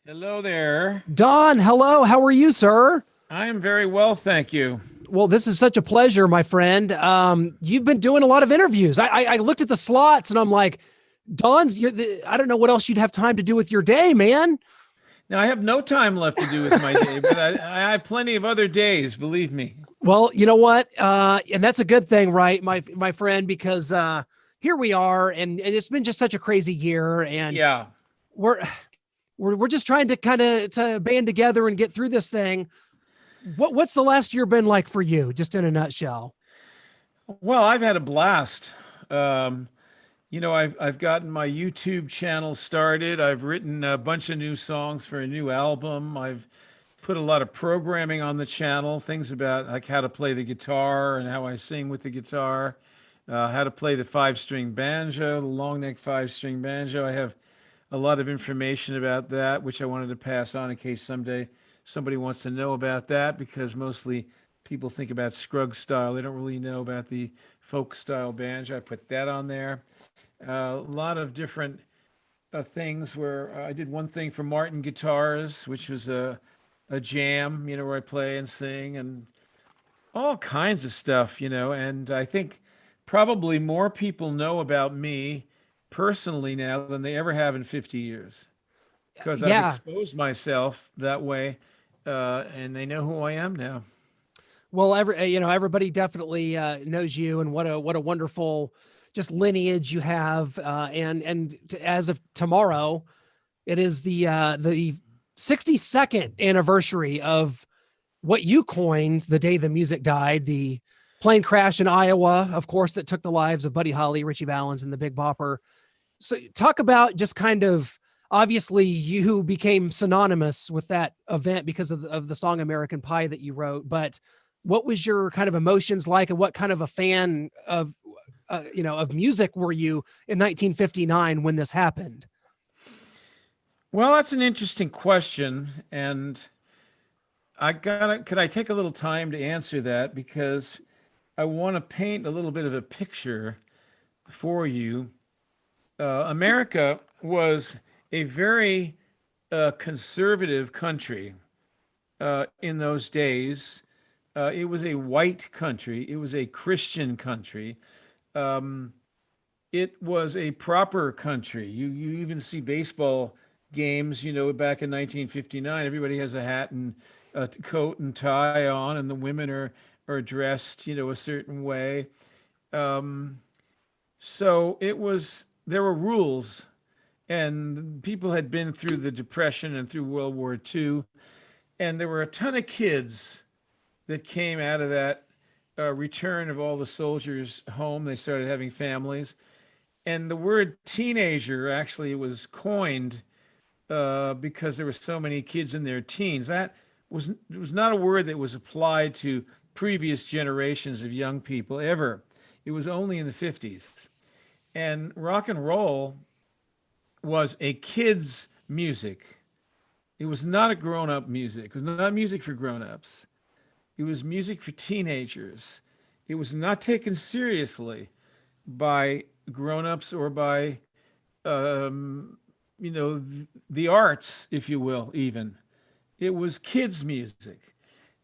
Hello there. Don, hello. How are you, sir? I am very well, thank you. Well, this is such a pleasure, my friend. You've been doing a lot of interviews. I looked at the slots and I'm like, Don's. I don't know what else you'd have time to do with your day, man. Now, I have no time left to do with my day, but I have plenty of other days, believe me. Well, you know what? And that's a good thing, right, my friend? Because here we are, and it's been just such a crazy year, and Yeah. we're we're just trying to kind of to band together and get through this thing. What's the last year been like for you, just in a nutshell? Well, I've had a blast. Um, I've gotten my YouTube channel started. I've written a bunch of new songs for a new album. I've put a lot of programming on the channel, things about like how to play the guitar and how I sing with the guitar, how to play the five-string banjo, the long neck five-string banjo. I have a lot of information about that, which I wanted to pass on in case someday somebody wants to know about that, because mostly people think about Scruggs style. They don't really know about the folk style banjo. I put that on there. A lot of different things where I did one thing for Martin Guitars, which was a jam, where I play and sing and all kinds of stuff, and I think probably more people know about me personally now than they ever have in 50 years because I've Yeah. exposed myself that way, and they know who I am now. Well, everybody definitely knows you, and what a wonderful just lineage you have. As of tomorrow, it is the 62nd anniversary of what you coined the day the music died, the plane crash in Iowa, of course, that took the lives of Buddy Holly, Richie Valens, and the Big Bopper. So talk about just kind of obviously you became synonymous with that event because of the song American Pie that you wrote, but what was your kind of emotions like, and what kind of a fan of of music were you in 1959 when this happened? Well, that's an interesting question, and could I take a little time to answer that because I want to paint a little bit of a picture for you. America was a very conservative country in those days. It was a white country. It was a Christian country. Um, it was a proper country. You even see baseball games. Back in 1959, everybody has a hat and a coat and tie on, and the women are dressed, a certain way. Um, so there were rules, and people had been through the Depression and through World War II, and there were a ton of kids that came out of that return of all the soldiers home. They started having families. And the word teenager actually was coined because there were so many kids in their teens. That was not a word that was applied to previous generations of young people ever. It was only in the 50s. And rock and roll was a kid's music. It was not a grown-up music. It was not music for grown-ups. It was music for teenagers. It was not taken seriously by grown-ups or by the arts, if you will, even. It was kids' music.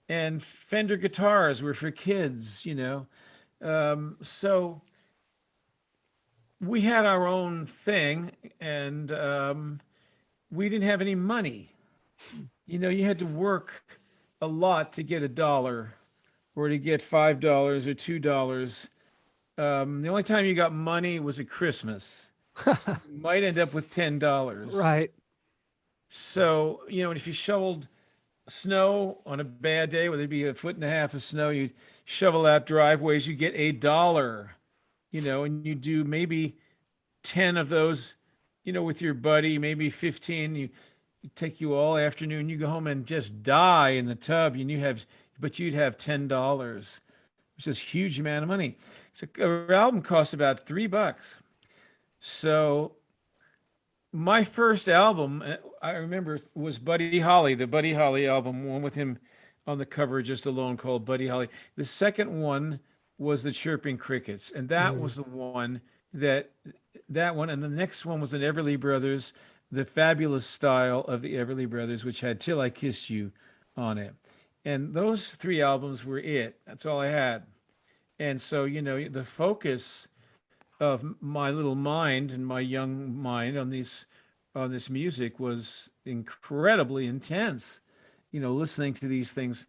And Fender guitars were for kids. So we had our own thing, and we didn't have any money. You had to work a lot to get a dollar or to get $5 or $2. The only time you got money was at Christmas. You might end up with $10. Right. So, and if you shoveled snow on a bad day, where there'd be a foot and a half of snow, you'd shovel out driveways, you get a dollar, and you do maybe 10 of those, with your buddy, maybe 15. You take you all afternoon, you go home and just die in the tub, and but you'd have $10, which is a huge amount of money. So our album cost about $3. So my first album, I remember, was Buddy Holly, the Buddy Holly album, one with him on the cover just alone called Buddy Holly. The second one was the Chirping Crickets, and that Mm. was the one that that one, and the next one was an Everly Brothers, the fabulous style of the Everly Brothers, which had Till I Kissed You on it. And those three albums were it. That's all I had. And so, the focus of my little mind and my young mind on this music was incredibly intense. Listening to these things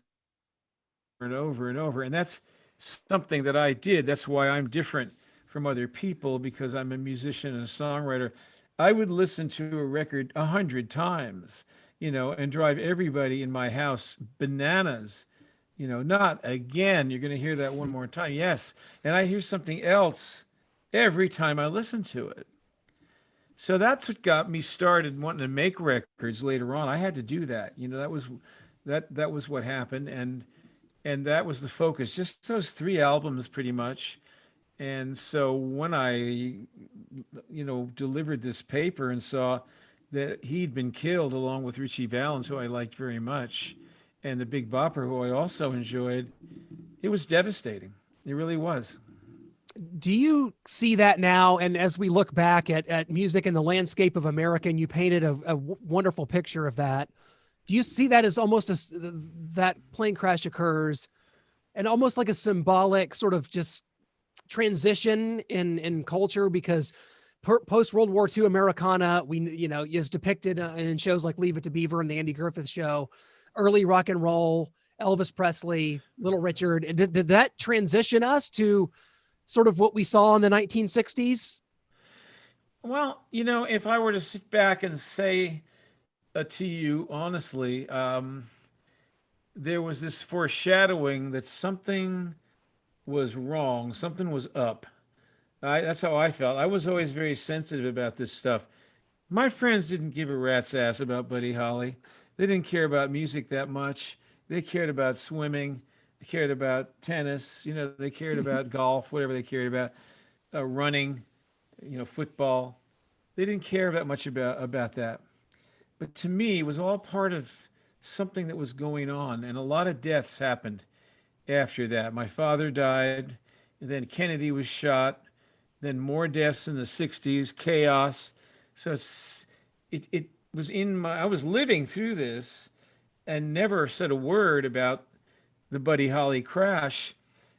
and over and over. And that's something that I did. That's why I'm different from other people because I'm a musician and a songwriter. I would listen to a record 100 times, and drive everybody in my house bananas. Not again. You're going to hear that one more time. Yes. And I hear something else every time I listen to it. So that's what got me started wanting to make records later on. I had to do that. That was what happened, and that was the focus. Just those three albums, pretty much. And so when I, delivered this paper and saw that he'd been killed along with Richie Valens, who I liked very much, and the Big Bopper, who I also enjoyed, it was devastating. It really was. Do you see that now? And as we look back at music and the landscape of America, and you painted a wonderful picture of that. Do you see that as almost that plane crash occurs and almost like a symbolic sort of just transition in culture? Because post World War II Americana, is depicted in shows like Leave It to Beaver and the Andy Griffith Show, early rock and roll, Elvis Presley, Little Richard. Did that transition us to sort of what we saw in the 1960s? Well, if I were to sit back and say to you honestly, there was this foreshadowing that something was wrong, something was up. That's how I felt. I was always very sensitive about this stuff. My friends didn't give a rat's ass about Buddy Holly. They didn't care about music that much. They cared about swimming. They cared about tennis. They cared about golf, whatever they cared about, running, football. They didn't care that much about that. But to me, it was all part of something that was going on, and a lot of deaths happened after that. My father died, and then Kennedy was shot, then more deaths in the 60s, chaos. So it was I was living through this and never said a word about the Buddy Holly crash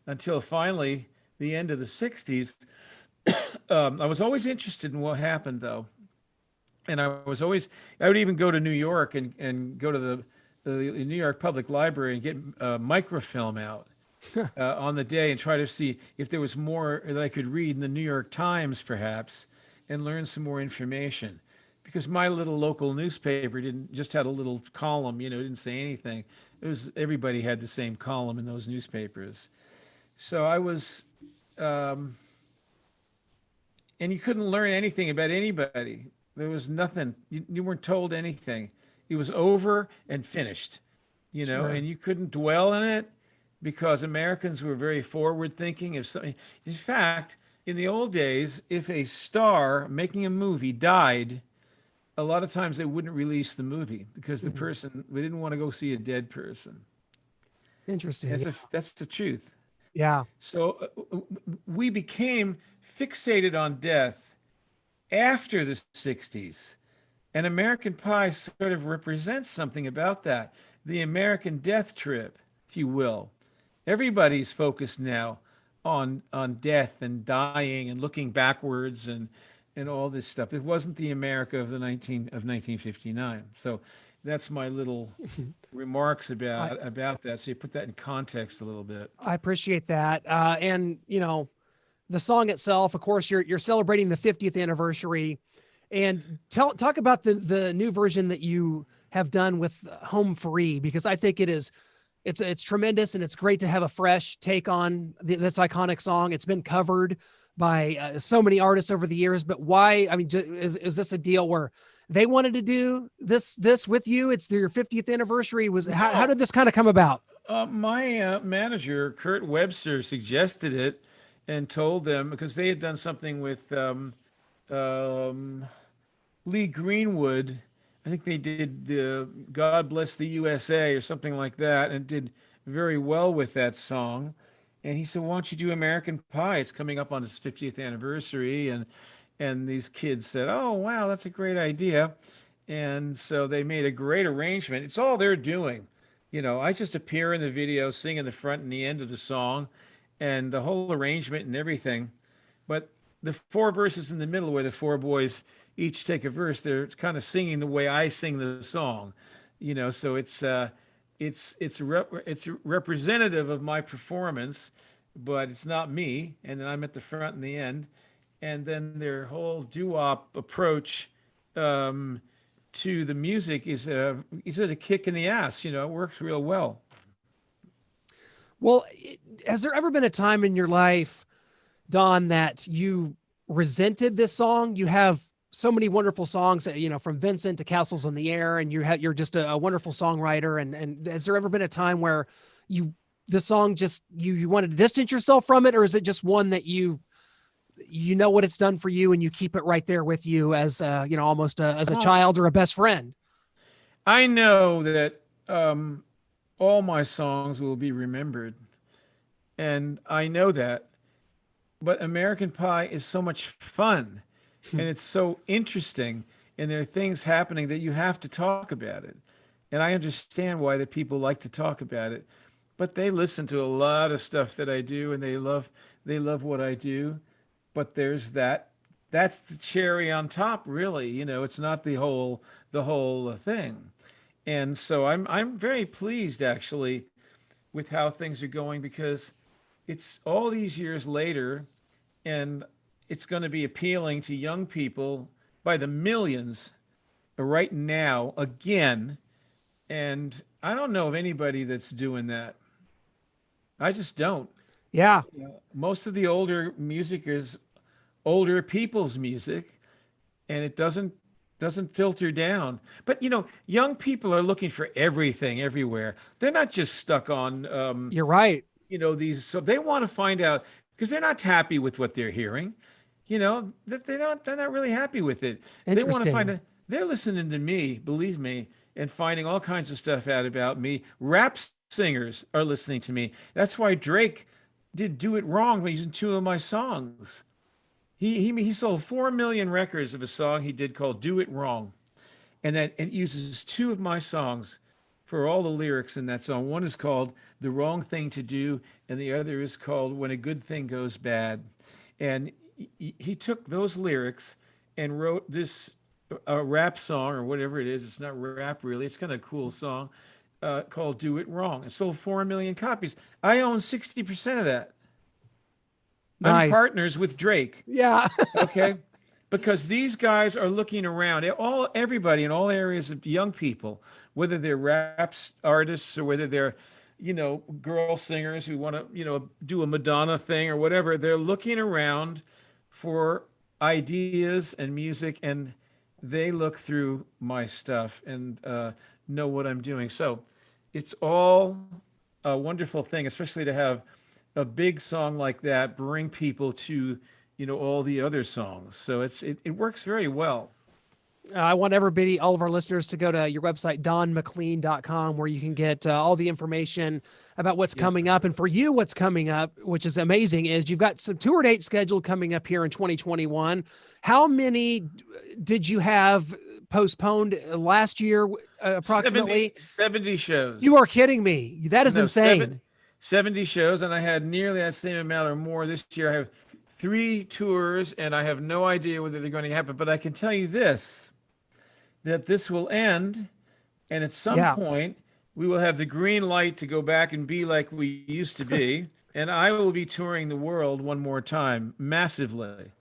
until finally the end of the 60s. I was always interested in what happened, though. And I would even go to New York and go to the New York Public Library and get microfilm out on the day and try to see if there was more that I could read in the New York Times, perhaps, and learn some more information. Because my little local newspaper didn't just had a little column, didn't say anything. It was everybody had the same column in those newspapers. So I was, and you couldn't learn anything about anybody. There was nothing. You weren't told anything. It was over and finished, Sure. and you couldn't dwell in it because Americans were very forward thinking. In fact, in the old days, if a star making a movie died, a lot of times they wouldn't release the movie because we didn't want to go see a dead person. Interesting. That's the truth. Yeah. So we became fixated on death after the 60s. And American Pie sort of represents something about that. The American death trip, if you will. Everybody's focused now on death and dying and looking backwards and all this stuff. It wasn't the America of 1959. So that's my little remarks about that. So you put that in context a little bit. I appreciate that. And the song itself, of course, you're celebrating the 50th anniversary, and talk about the new version that you have done with Home Free, because I think it's tremendous, and it's great to have a fresh take on this iconic song. It's been covered by so many artists over the years, but why? I mean, is this a deal where they wanted to do this with you? It's your 50th anniversary. How did this kind of come about? My manager, Kurt Webster, suggested it and told them because they had done something with Lee Greenwood. I think they did God Bless the USA or something like that, and did very well with that song. And he said, why don't you do American Pie? It's coming up on his 50th anniversary. and these kids said, "Oh, wow, that's a great idea." And so they made a great arrangement. It's all they're doing. I just appear in the video, singing the front and the end of the song, and the whole arrangement and everything. But the four verses in the middle, where the four boys each take a verse, they're kind of singing the way I sing the song. So it's representative of my performance, but it's not me. And then I'm at the front and the end, and then their whole doo-wop approach um, to the music is a kick in the ass. It works real well. Well, has there ever been a time in your life, Don, that you resented this song? You have so many wonderful songs, from Vincent to Castles on the Air, and you're just a wonderful songwriter. And has there ever been a time where the song just, you wanted to distance yourself from it? Or is it just one that you know what it's done for you and you keep it right there with you as, almost as a child or a best friend? I know that all my songs will be remembered, and I know that. But American Pie is so much fun, and it's so interesting, and there are things happening that you have to talk about it. And I understand why the people like to talk about it, but they listen to a lot of stuff that I do, and they love what I do. But that's the cherry on top, really. It's not the whole thing. And so I'm very pleased, actually, with how things are going, because it's all these years later, and it's going to be appealing to young people by the millions right now again. And I don't know of anybody that's doing that. I just don't. Yeah. Most of the older music is older people's music, and it doesn't filter down. But young people are looking for everything everywhere. They're not just stuck on You're right. these. So they want to find out, because they're not happy with what they're hearing. That they're not really happy with it. They want to find Interesting. out. They're listening to me, believe me, and finding all kinds of stuff out about me. Rap singers are listening to me. That's why Drake did "Do It Wrong" by using two of my songs. He sold 4 million records of a song he did called "Do It Wrong," and that it uses two of my songs for all the lyrics in that song. One is called "The Wrong Thing to Do," and the other is called "When a Good Thing Goes Bad." And he took those lyrics and wrote this rap song, or whatever it is. It's not rap, really. It's kind of a cool song called "Do It Wrong." It sold 4 million copies. I own 60% of that. I'm Nice. partners with Drake. Yeah. Okay. Because these guys are looking around, everybody in all areas of young people, whether they're artists or whether they're girl singers who want to do a Madonna thing or whatever. They're looking around for ideas and music, and they look through my stuff and know what I'm doing. So it's all a wonderful thing, especially to have a big song like that bring people to all the other songs. So it works very well. I want everybody, all of our listeners, to go to your website, donmclean.com, where you can get all the information about what's Yeah. coming up. And for you, what's coming up, which is amazing, is you've got some tour dates scheduled coming up here in 2021. How many did you have postponed last year, approximately? 70 shows. You are kidding me. That is No, insane. 70 shows, and I had nearly that same amount or more this year. I have 3 tours, and I have no idea whether they're going to happen. But I can tell you this, that this will end, and at some Yeah. point we will have the green light to go back and be like we used to be, and I will be touring the world one more time, massively.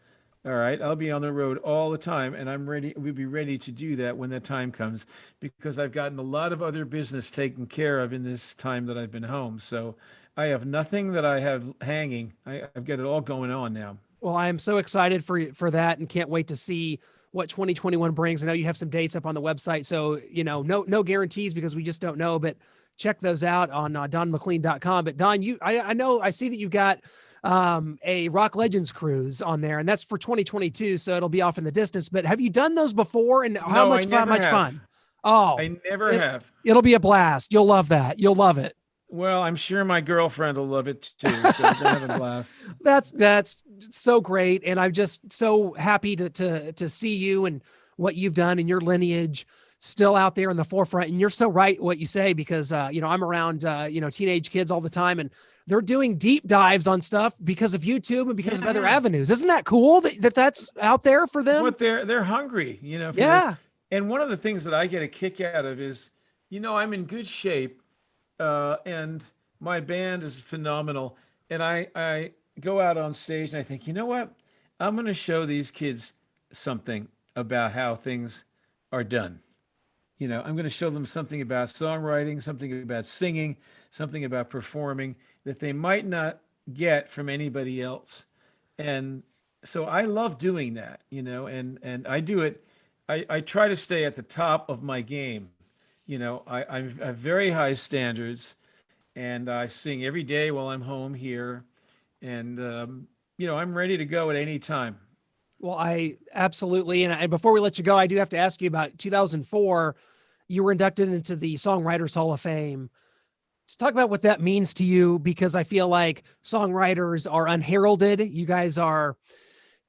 All right, I'll be on the road all the time, and I'm ready. We'll be ready to do that when that time comes, because I've gotten a lot of other business taken care of in this time that I've been home. So I have nothing that I have hanging. I've got it all going on now. Well, I am so excited for that and can't wait to see what 2021 brings. I know you have some dates up on the website, so no guarantees because we just don't know, but check those out on donmclean.com. But Don, I know I see that you've got a Rock Legends cruise on there, and that's for 2022, so it'll be off in the distance. But have you done those before, and how No, I much fun? never Much have. fun. Oh, I never have. it'll be a blast. You'll love that. You'll love it. Well, I'm sure my girlfriend will love it too. So we're gonna have a blast. That's so great, and I'm just so happy to see you and what you've done and your lineage still out there in the forefront. And you're so right what you say, because I'm around teenage kids all the time, and they're doing deep dives on stuff because of YouTube and because of other Yeah. avenues. Isn't that cool that's out there for them? What they're hungry, for this. Yeah. And one of the things that I get a kick out of is, I'm in good shape, and my band is phenomenal. And I go out on stage and I think, you know what? I'm going to show these kids something about how things are done. I'm going to show them something about songwriting, something about singing, something about performing that they might not get from anybody else. And so I love doing that, and I do it. I try to stay at the top of my game. I have very high standards, and I sing every day while I'm home here. And, I'm ready to go at any time. Well, I absolutely. And before we let you go, I do have to ask you about 2004. You were inducted into the Songwriters Hall of Fame. Let's talk about what that means to you, because I feel like songwriters are unheralded. You guys are,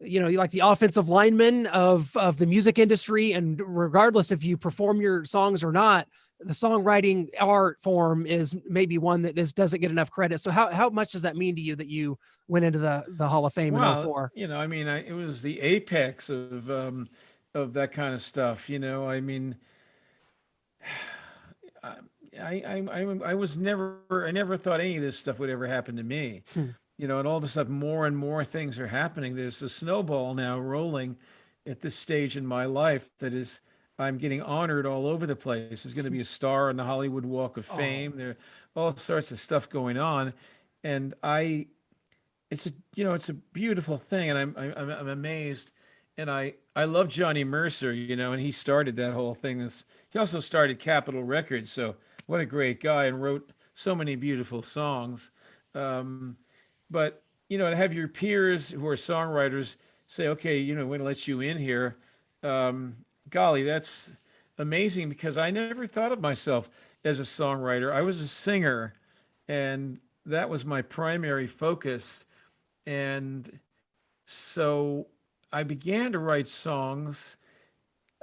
you're like the offensive linemen of the music industry. And regardless if you perform your songs or not, the songwriting art form is maybe one that doesn't get enough credit. So how much does that mean to you that you went into the Hall of Fame in Well, '04? it was the apex of that kind of stuff. I, I was I never thought any of this stuff would ever happen to me. And all of a sudden, more and more things are happening. There's a snowball now rolling at this stage in my life that is, I'm getting honored all over the place. There's going to be a star on the Hollywood Walk of Oh, Fame. There are all sorts of stuff going on, and it's a beautiful thing, and I'm amazed. And I love Johnny Mercer, and he started that whole thing. He also started Capitol Records, so what a great guy, and wrote so many beautiful songs. Um, but to have your peers who are songwriters say, okay, we're going to let you in here. Um, Golly, that's amazing, because I never thought of myself as a songwriter. I was a singer, and that was my primary focus. And so I began to write songs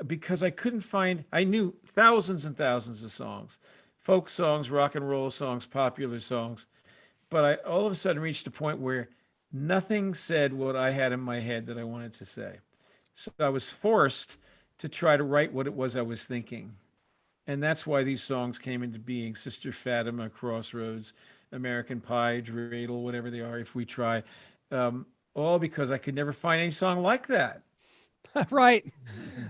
because I couldn't find, I knew thousands and thousands of songs, folk songs, rock and roll songs, popular songs. But I all of a sudden reached a point where nothing said what I had in my head that I wanted to say. So I was forced to try to write what it was I was thinking. And that's why these songs came into being: Sister Fatima, Crossroads, American Pie, Dreidel, whatever they are, If We Try. Um, all because I could never find any song like that. right.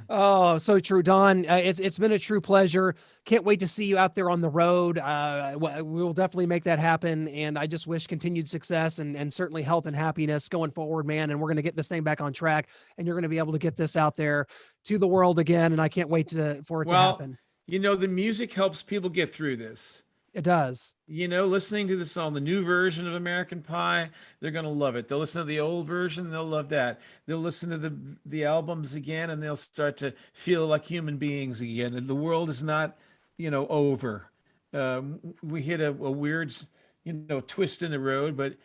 Oh, so true, Don. It's been a true pleasure. Can't wait to see you out there on the road. We will definitely make that happen, and I just wish continued success and certainly health and happiness going forward, man. And we're going to get this thing back on track, and you're going to be able to get this out there to the world again. And I can't wait for it to Well, happen. the music helps people get through this. It does. Listening to the song, the new version of American Pie, they're going to love it. They'll listen to the old version, they'll love that. They'll listen to the albums again, and they'll start to feel like human beings again. And the world is not, over. We hit a weird, twist in the road, but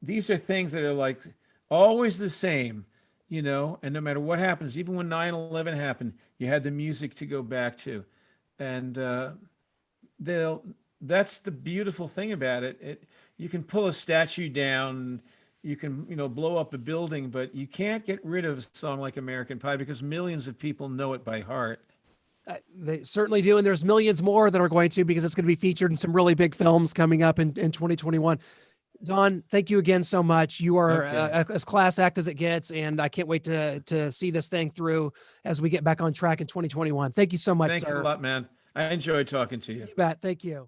these are things that are like always the same, and no matter what happens, even when 9/11 happened, you had the music to go back to. And they'll that's the beautiful thing about it. You can pull a statue down, you can, blow up a building, but you can't get rid of a song like American Pie because millions of people know it by heart. They certainly do. And there's millions more that are going to, because it's going to be featured in some really big films coming up in 2021. Don, thank you again so much. You are Okay. as class act as it gets, and I can't wait to see this thing through as we get back on track in 2021. Thank you so much, Thanks a sir. lot, man. I enjoyed talking to you. You bet. Thank you.